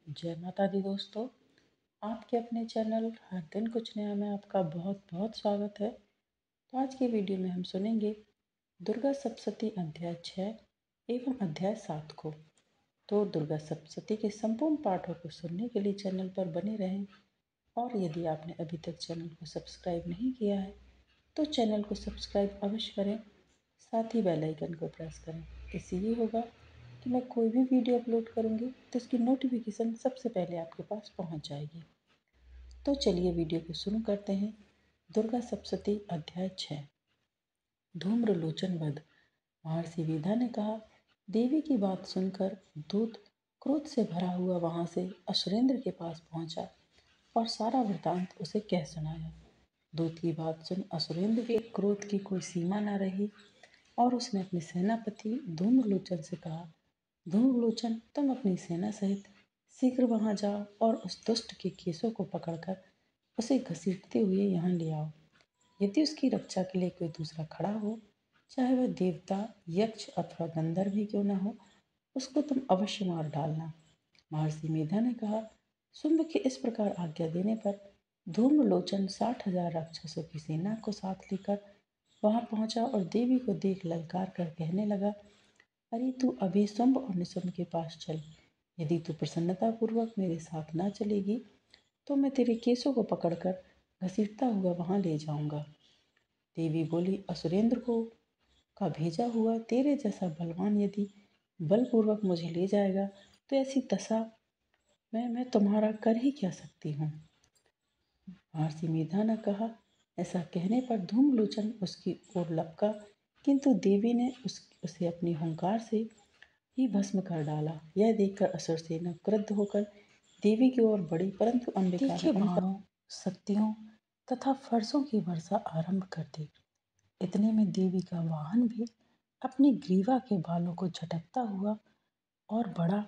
जय माता दी दोस्तों। आपके अपने चैनल हर दिन कुछ नया में आपका बहुत बहुत स्वागत है। तो आज की वीडियो में हम सुनेंगे दुर्गा सप्तशती अध्याय 6 एवं अध्याय 7 को। तो दुर्गा सप्तशती के संपूर्ण पाठों को सुनने के लिए चैनल पर बने रहें और यदि आपने अभी तक चैनल को सब्सक्राइब नहीं किया है तो चैनल को सब्सक्राइब अवश्य करें, साथ ही बेल आइकन को प्रेस करें। इससे ये होगा कि मैं कोई भी वीडियो अपलोड करूँगी तो इसकी नोटिफिकेशन सबसे पहले आपके पास पहुँच जाएगी। तो चलिए वीडियो को शुरू करते हैं। दुर्गा सप्तशती अध्याय 6 धूम्रलोचन वध। महर्षि वेदा ने कहा, देवी की बात सुनकर दूत क्रोध से भरा हुआ वहां से असुरेंद्र के पास पहुंचा और सारा वृतांत उसे कह सुनाया। दूत की बात सुन असुरेंद्र के क्रोध की कोई सीमा न रही और उसने अपने सेनापति धूम्रलोचन से कहा, धूम्रलोचन, तुम अपनी सेना सहित शीघ्र वहां जाओ और उस दुष्ट के केसों को पकड़कर उसे घसीटते हुए यहाँ ले आओ। यदि उसकी रक्षा के लिए कोई दूसरा खड़ा हो, चाहे वह देवता, यक्ष अथवा गंधर्व भी क्यों न हो, उसको तुम अवश्य मार डालना। महर्षि मेधा ने कहा, शुंभ के इस प्रकार आज्ञा देने पर धूम्रलोचन 60,000 राक्षसों की सेना को साथ लेकर वहां पहुंचा और देवी को देख ललकार कर कहने लगा, अरे तू अभी शुंभ और निशुंभ के पास चल। यदि तू प्रसन्नता पूर्वक मेरे साथ ना चलेगी तो मैं तेरे केसों को पकड़कर घसीटता हुआ वहां ले जाऊंगा। देवी बोली, असुरेंद्र को का भेजा हुआ तेरे जैसा बलवान यदि बलपूर्वक मुझे ले जाएगा तो ऐसी दशा में मैं तुम्हारा कर ही क्या सकती हूँ। महर्षि मेधा ने कहा, ऐसा कहने पर धूम्रलोचन उसकी ओर लपका, किंतु देवी ने उसे अपनी हुंकार से ही भस्म कर डाला। यह देखकर असुर सेना क्रुद्ध होकर देवी की ओर बढ़ी, परंतु अंबिका ने बाणों, शक्तियों तथा फरसों की वर्षा आरंभ कर दी। इतने में देवी का वाहन भी अपनी ग्रीवा के बालों को झटकता हुआ और बड़ा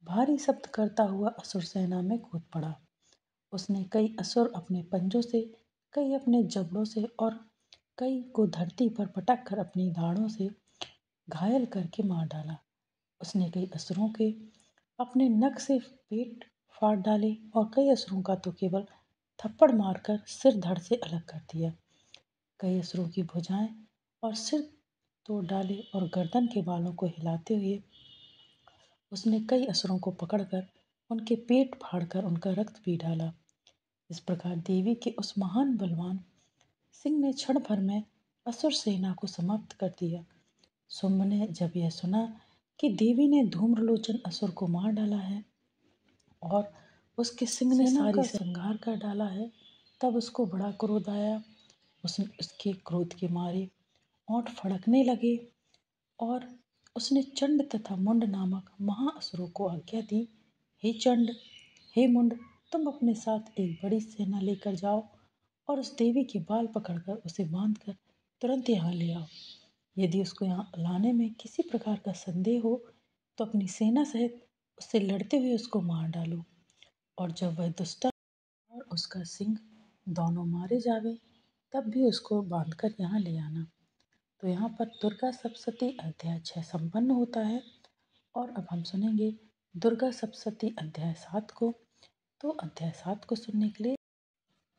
भारी शब्द करता हुआ असुर सेना में कूद पड़ा। उसने कई असुर अपने पंजों से, कई अपने जबड़ों से और कई को धरती पर पटक कर अपनी दाढ़ों से घायल करके मार डाला। उसने कई असुरों के अपने नख से पेट फाड़ डाले और कई असुरों का तो केवल थप्पड़ मारकर सिर धड़ से अलग कर दिया। कई असुरों की भुजाएं और सिर तोड़ डाले और गर्दन के बालों को हिलाते हुए उसने कई असुरों को पकड़कर उनके पेट फाड़कर उनका रक्त पी डाला। इस प्रकार देवी के उस महान बलवान सिंह ने क्षण भर में असुर सेना को समाप्त कर दिया। शुंभ ने जब यह सुना कि देवी ने धूम्रलोचन असुर को मार डाला है और उसके सिंह ने सारी संहार कर डाला है, तब उसको बड़ा क्रोध आया। उसने उसके क्रोध के मारे ओंठ फड़कने लगे और उसने चंड तथा मुंड नामक महाअसुरों को आज्ञा दी, हे चंड, हे मुंड, तुम अपने साथ एक बड़ी सेना लेकर जाओ और उस देवी के बाल पकड़कर उसे बांधकर तुरंत यहाँ ले आओ। यदि उसको यहाँ लाने में किसी प्रकार का संदेह हो तो अपनी सेना सहित उससे लड़ते हुए उसको मार डालो, और जब वह दुष्टा और उसका सिंह दोनों मारे जावे तब भी उसको बांधकर यहाँ ले आना। तो यहाँ पर दुर्गा सप्तशती अध्याय 6 संपन्न होता है और अब हम सुनेंगे दुर्गा सप्तशती अध्याय 7 को। तो अध्याय 7 को सुनने के लिए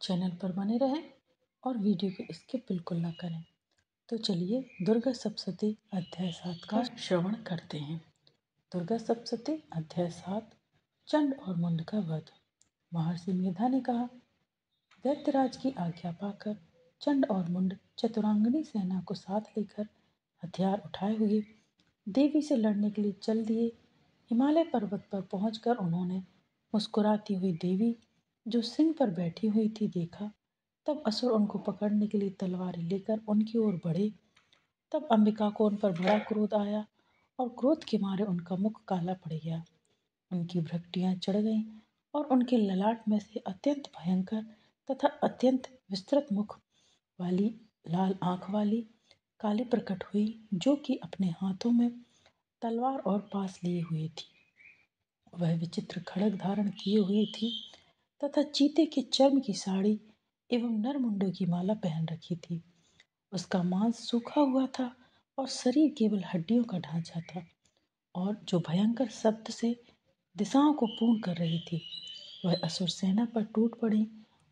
चैनल पर बने रहें और वीडियो को स्किप बिल्कुल ना करें। तो चलिए दुर्गा सप्तशती अध्याय 7 का श्रवण करते हैं। दुर्गा सप्तशती अध्याय 7 चंड और मुंड का वध। महर्षि मेधा ने कहा, दैत्यराज की आज्ञा पाकर चंड और मुंड चतुरांगनी सेना को साथ लेकर हथियार उठाए हुए देवी से लड़ने के लिए चल दिए। हिमालय पर्वत पर पहुंचकर उन्होंने मुस्कुराती हुई देवी जो सिंह पर बैठी हुई थी देखा। तब असुर उनको पकड़ने के लिए तलवारें लेकर उनकी ओर बढ़े। तब अंबिका को उन पर बड़ा क्रोध आया और क्रोध के मारे उनका मुख काला पड़ गया, उनकी भ्रकटियां चढ़ गईं और उनके ललाट में से अत्यंत भयंकर तथा अत्यंत विस्तृत मुख वाली लाल आंख वाली काली प्रकट हुई, जो कि अपने हाथों में तलवार और पास लिए हुई थी। वह विचित्र खड्ग धारण किए हुई थी तथा चीते के चर्म की साड़ी एवं नरमुंडों की माला पहन रखी थी। उसका मांस सूखा हुआ था और शरीर केवल हड्डियों का ढांचा था, और जो भयंकर शब्द से दिशाओं को पूर्ण कर रही थी। वह असुर सेना पर टूट पड़ी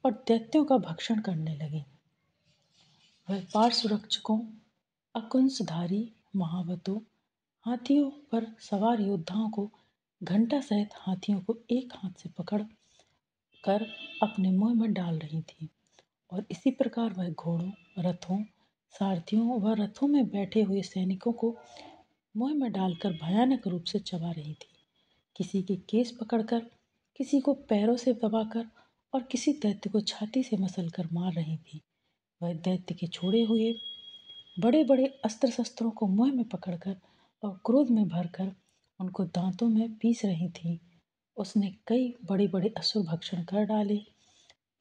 और दैत्यों का भक्षण करने लगी। वह पार्श्वरक्षकों, अकुंसधारी महावतों, हाथियों पर सवार योद्धाओं को, घंटा सहित हाथियों को एक हाथ से पकड़ कर अपने मुंह में डाल रही थी और इसी प्रकार वह घोड़ों, रथों, सारथियों व रथों में बैठे हुए सैनिकों को मुंह में डालकर भयानक रूप से चबा रही थी। किसी के केस पकड़कर, किसी को पैरों से दबाकर और किसी दैत्य को छाती से मसलकर मार रही थी। वह दैत्य के छोड़े हुए बड़े बड़े अस्त्र शस्त्रों को मुंह में पकड़कर और क्रोध में भरकर उनको दांतों में पीस रही थी। उसने कई बड़े बड़े असुर भक्षण कर डाले,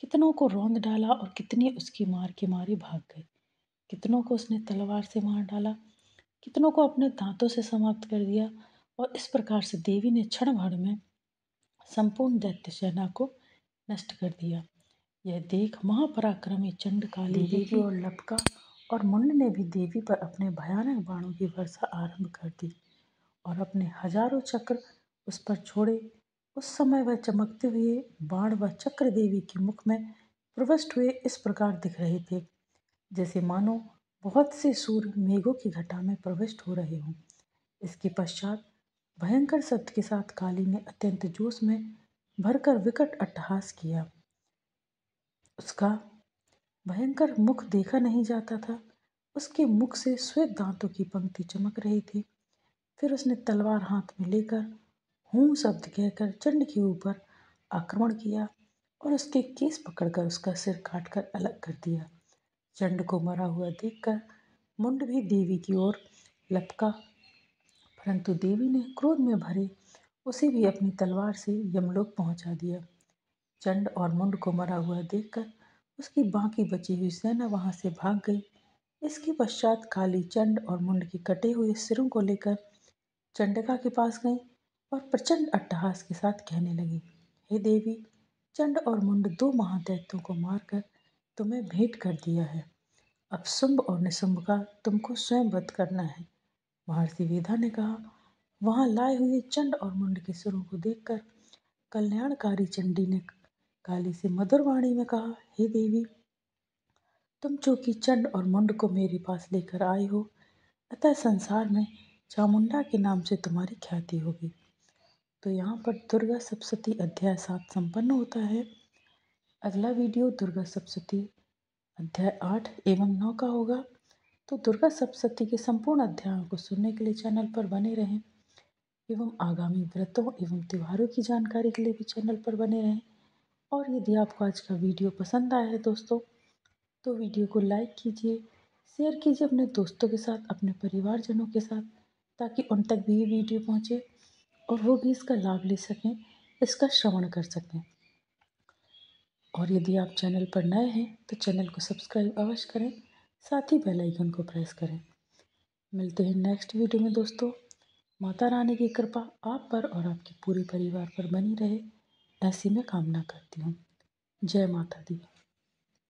कितनों को रौंद डाला और कितने उसकी मार के मारे भाग गए। कितनों को उसने तलवार से मार डाला, कितनों को अपने दांतों से समाप्त कर दिया। और इस प्रकार से देवी ने क्षण भर में संपूर्ण दैत्य सेना को नष्ट कर दिया। यह देख महापराक्रमी चंड, काली देवी और लपका और मुंड ने भी देवी पर अपने भयानक बाणों की वर्षा आरंभ कर दी और अपने हजारों चक्र उस पर छोड़े। उस समय वह चमकते हुए बाण व चक्र देवी के मुख में प्रविष्ट हुए इस प्रकार दिख रहे थे, जैसे मानो बहुत से सूर्य मेघों की घटा में प्रविष्ट हो रहे हों। इसके पश्चात भयंकर शब्द के साथ काली ने अत्यंत जोश में भरकर विकट अट्टहास किया। उसका भयंकर मुख देखा नहीं जाता था। उसके मुख से श्वेत दांतों की पंक्ति चमक रही थी। फिर उसने तलवार हाथ में लेकर हूँ शब्द कहकर चंड के ऊपर आक्रमण किया और उसके केस पकड़कर उसका सिर काटकर अलग कर दिया। चंड को मरा हुआ देखकर मुंड भी देवी की ओर लपका, परंतु देवी ने क्रोध में भरे उसे भी अपनी तलवार से यमलोक पहुंचा दिया। चंड और मुंड को मरा हुआ देखकर उसकी बाकी बची हुई सेना वहां से भाग गई। इसके पश्चात काली चंड और मुंड के कटे हुए सिरों को लेकर चंडिका के पास गई और प्रचंड अट्टहास के साथ कहने लगी, हे देवी, चंड और मुंड दो महादैत्यों को मारकर तुम्हें भेंट कर दिया है। अब शुंभ और निशुंभ का तुमको स्वयं वध करना है। महर्षि वेदा ने कहा। वहां लाए हुए चंड और मुंड के सिरों को देखकर कल्याणकारी चंडी ने काली से मधुर वाणी में कहा, हे देवी, तुम चूंकि चंड और मुंड को मेरे पास लेकर आए हो, अतः संसार में चामुंडा के नाम से तुम्हारी ख्याति होगी। तो यहाँ पर दुर्गा सप्तशती अध्याय 7 संपन्न होता है। अगला वीडियो दुर्गा सप्तशती अध्याय 8 एवं 9 का होगा। तो दुर्गा सप्तशती के संपूर्ण अध्यायों को सुनने के लिए चैनल पर बने रहें एवं आगामी व्रतों एवं त्योहारों की जानकारी के लिए भी चैनल पर बने रहें। और यदि आपको आज का वीडियो पसंद आया है दोस्तों, तो वीडियो को लाइक कीजिए, शेयर कीजिए अपने दोस्तों के साथ, अपने परिवारजनों के साथ, ताकि उन तक भी ये वीडियो पहुँचे और वो भी इसका लाभ ले सकें, इसका श्रवण कर सकें। और यदि आप चैनल पर नए हैं तो चैनल को सब्सक्राइब अवश्य करें, साथ ही बेल आइकन को प्रेस करें। मिलते हैं नेक्स्ट वीडियो में दोस्तों। माता रानी की कृपा आप पर और आपके पूरे परिवार पर बनी रहे, ऐसी मैं कामना करती हूँ। जय माता दी।